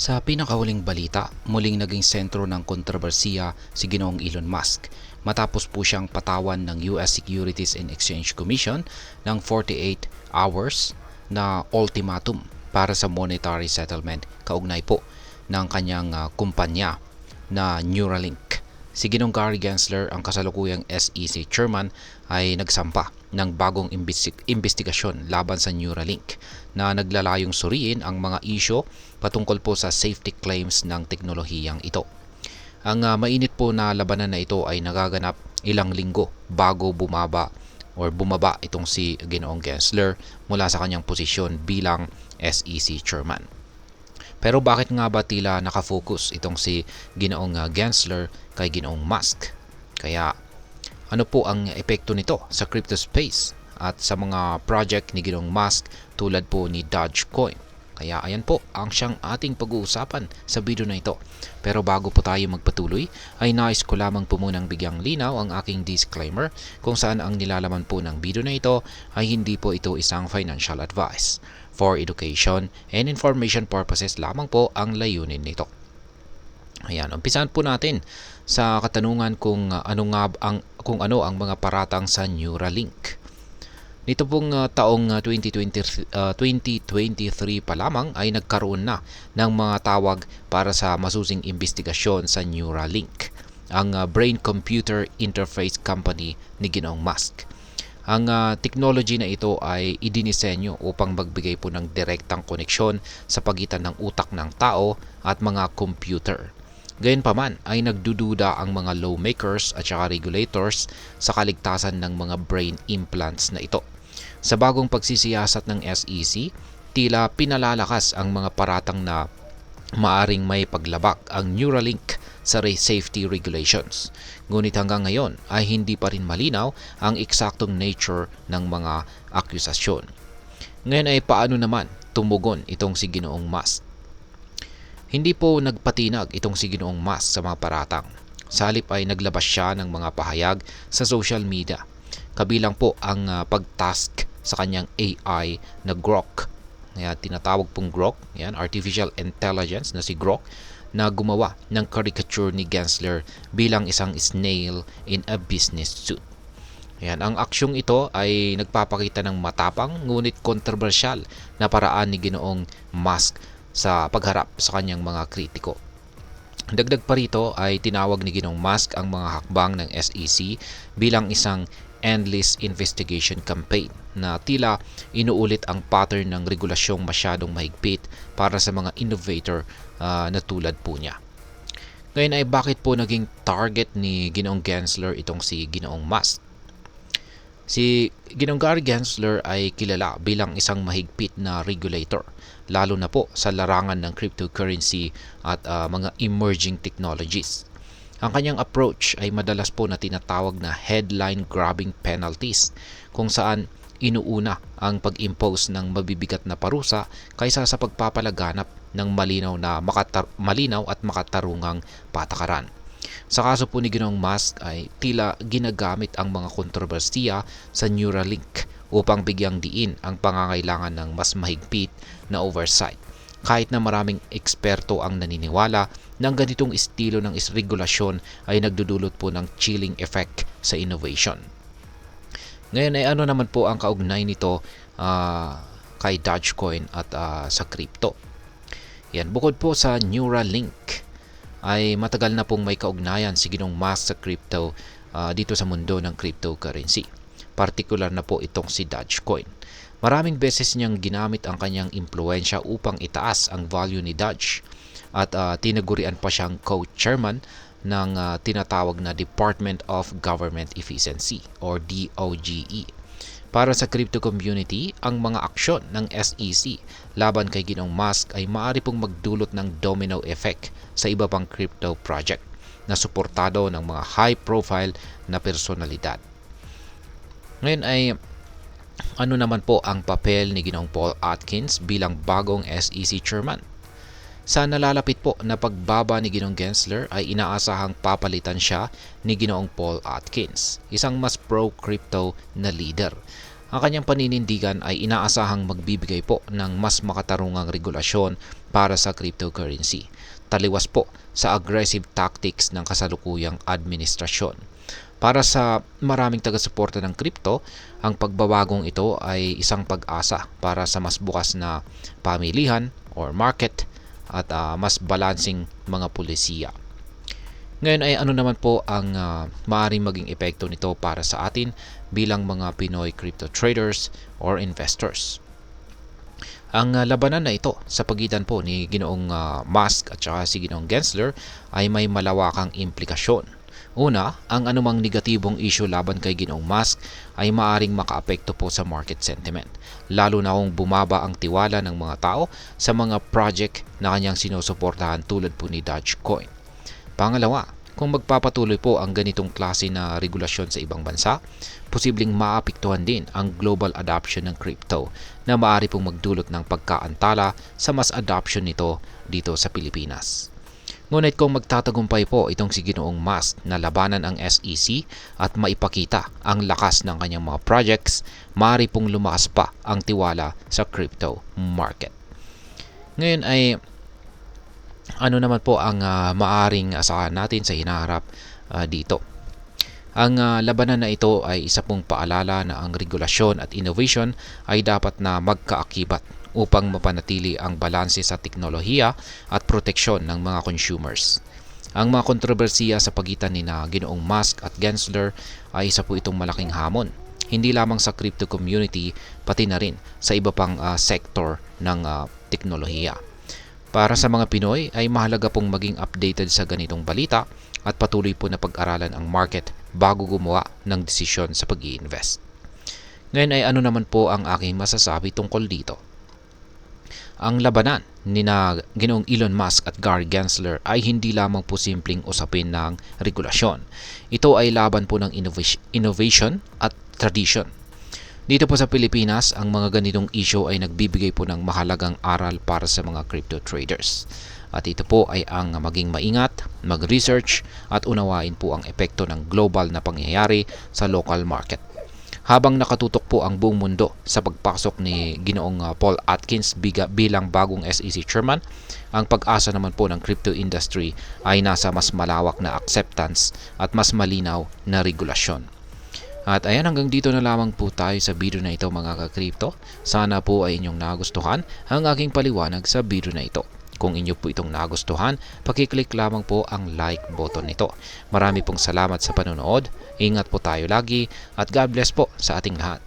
Sa pinakahuling balita, muling naging sentro ng kontrobersiya si Ginoong Elon Musk matapos po siyang patawan ng US Securities and Exchange Commission ng 48 hours na ultimatum para sa monetary settlement kaugnay po ng kanyang kumpanya na Neuralink. Si Ginoong Gary Gensler, ang kasalukuyang SEC chairman, ay nagsampa ng bagong investigasyon laban sa Neuralink na naglalayong suriin ang mga isyo patungkol po sa safety claims ng teknolohiyang ito. Ang mainit po na labanan na ito ay nagaganap ilang linggo bago bumaba itong si Ginoong Gensler mula sa kanyang posisyon bilang SEC chairman. Pero bakit nga ba tila nakafocus itong si Ginoong Gensler kay Ginoong Musk? Kaya ano po ang epekto nito sa crypto space at sa mga project ni Ginoong Musk tulad po ni Dogecoin? Kaya ayan po ang siyang ating pag-uusapan sa video na ito. Pero bago po tayo magpatuloy, ay nais ko lamang po munang bigyang linaw ang aking disclaimer kung saan ang nilalaman po ng video na ito ay hindi po ito isang financial advice. For education and information purposes lamang po ang layunin nito. Ayan, umpisahan po natin sa katanungan kung ano ang mga paratang sa Neuralink. Nito pong taong 2023 pa lamang ay nagkaroon na ng mga tawag para sa masusing investigasyon sa Neuralink, ang brain-computer interface company ni Ginoong Musk. Ang technology na ito ay idinisenyo upang magbigay po ng direktang koneksyon sa pagitan ng utak ng tao at mga computer. Gayunpaman ay nagdududa ang mga lawmakers at saka regulators sa kaligtasan ng mga brain implants na ito. Sa bagong pagsisiyasat ng SEC, tila pinalalakas ang mga paratang na maaring may paglabak ang Neuralink sa safety regulations. Ngunit hanggang ngayon ay hindi pa rin malinaw ang eksaktong nature ng mga akusasyon. Ngayon ay paano naman tumugon itong si Ginoong Musk? Hindi po nagpatinag itong si Ginoong Musk sa mga paratang. Sa halip ay naglabas siya ng mga pahayag sa social media. Kabilang po ang pag-task sa kanyang AI na Grok. Kaya tinatawag pong Grok, yan, artificial intelligence na si Grok, na gumawa ng caricature ni Gensler bilang isang snail in a business suit. Ayan, ang aksyong ito ay nagpapakita ng matapang ngunit kontrobersyal na paraan ni Ginoong Musk sa pagharap sa kanyang mga kritiko. Dagdag pa rito ay tinawag ni Ginoong Musk ang mga hakbang ng SEC bilang isang endless investigation campaign na tila inuulit ang pattern ng regulasyong masyadong mahigpit para sa mga innovator na tulad po niya. Ngayon ay bakit po naging target ni Ginoong Gensler itong si Ginoong Musk? Si Ginoong Gary Gensler ay kilala bilang isang mahigpit na regulator, lalo na po sa larangan ng cryptocurrency at mga emerging technologies. Ang kanyang approach ay madalas po na tinatawag na headline-grabbing penalties, kung saan inuuna ang pag-impose ng mabibigat na parusa kaysa sa pagpapalaganap ng malinaw at makatarungang patakaran. Sa kaso po ni Ginoong Musk ay tila ginagamit ang mga kontrobersiya sa Neuralink upang bigyang diin ang pangangailangan ng mas mahigpit na oversight. Kahit na maraming eksperto ang naniniwala ng ganitong estilo ng regulasyon ay nagdudulot po ng chilling effect sa innovation. Ngayon ay ano naman po ang kaugnay nito kay Dogecoin at sa crypto? Yan, bukod po sa Neuralink ay matagal na pong may kaugnayan si Ginoong Musk sa crypto dito sa mundo ng cryptocurrency. Partikular na po itong si Dogecoin. Maraming beses niyang ginamit ang kanyang impluensya upang itaas ang value ni Doge at tinagurian pa siyang co-chairman ng tinatawag na Department of Government Efficiency or DOGE. Para sa crypto community, ang mga aksyon ng SEC laban kay Ginoong Musk ay maaari pong magdulot ng domino effect sa iba pang crypto project na suportado ng mga high-profile na personalidad. Ngayon ay ano naman po ang papel ni Ginoong Paul Atkins bilang bagong SEC chairman? Sa nalalapit po na pagbaba ni Ginoong Gensler ay inaasahang papalitan siya ni Ginoong Paul Atkins, isang mas pro-crypto na leader. Ang kanyang paninindigan ay inaasahang magbibigay po ng mas makatarungang regulasyon para sa cryptocurrency, taliwas po sa aggressive tactics ng kasalukuyang administrasyon. Para sa maraming taga-suporta ng crypto, ang pagbabagong ito ay isang pag-asa para sa mas bukas na pamilihan or market at mas balancing mga pulisiya. Ngayon ay ano naman po ang maaaring maging epekto nito para sa atin bilang mga Pinoy crypto traders or investors. Ang labanan na ito sa pagitan po ni Ginoong Musk at saka si Ginoong Gensler ay may malawakang implikasyon. Una, ang anumang negatibong issue laban kay Ginoong Musk ay maaring makaapekto po sa market sentiment, lalo na kung bumaba ang tiwala ng mga tao sa mga project na kanyang sinusuportahan tulad po ni Dogecoin. Pangalawa, kung magpapatuloy po ang ganitong klase na regulasyon sa ibang bansa, posibleng maapektuhan din ang global adoption ng crypto na maaari pong magdulot ng pagkaantala sa mas adoption nito dito sa Pilipinas. Ngunit kung magtatagumpay po itong si Ginoong Musk na labanan ang SEC at maipakita ang lakas ng kanyang mga projects, maaari pong lumakas pa ang tiwala sa crypto market. Ngayon ay ano naman po ang maaring asahan natin sa hinaharap dito. Ang labanan na ito ay isa pong paalala na ang regulasyon at innovation ay dapat na magkaakibat upang mapanatili ang balanse sa teknolohiya at proteksyon ng mga consumers. Ang mga kontrobersiya sa pagitan ni Ginoong Musk at Gensler ay isa po itong malaking hamon, hindi lamang sa crypto community pati na rin sa iba pang sektor ng teknolohiya. Para sa mga Pinoy ay mahalaga pong maging updated sa ganitong balita at patuloy po na pag-aralan ang market bago gumawa ng desisyon sa pag-i-invest. Ngayon ay ano naman po ang aking masasabi tungkol dito. Ang labanan ni Ginoong Elon Musk at Gary Gensler ay hindi lamang po simpleng usapin ng regulasyon. Ito ay laban po ng innovation at tradition. Dito po sa Pilipinas, ang mga ganitong issue ay nagbibigay po ng mahalagang aral para sa mga crypto traders. At ito po ay ang maging maingat, mag-research at unawain po ang epekto ng global na pangyayari sa local market. Habang nakatutok po ang buong mundo sa pagpasok ni Ginoong Paul Atkins bilang bagong SEC chairman, ang pag-asa naman po ng crypto industry ay nasa mas malawak na acceptance at mas malinaw na regulasyon. At ayan, hanggang dito na lamang po tayo sa video na ito mga ka-crypto. Sana po ay inyong nagustuhan ang aking paliwanag sa video na ito. Kung inyo po itong nagustuhan, pakiclick lamang po ang like button nito. Marami pong salamat sa panonood. Ingat po tayo lagi at God bless po sa ating lahat.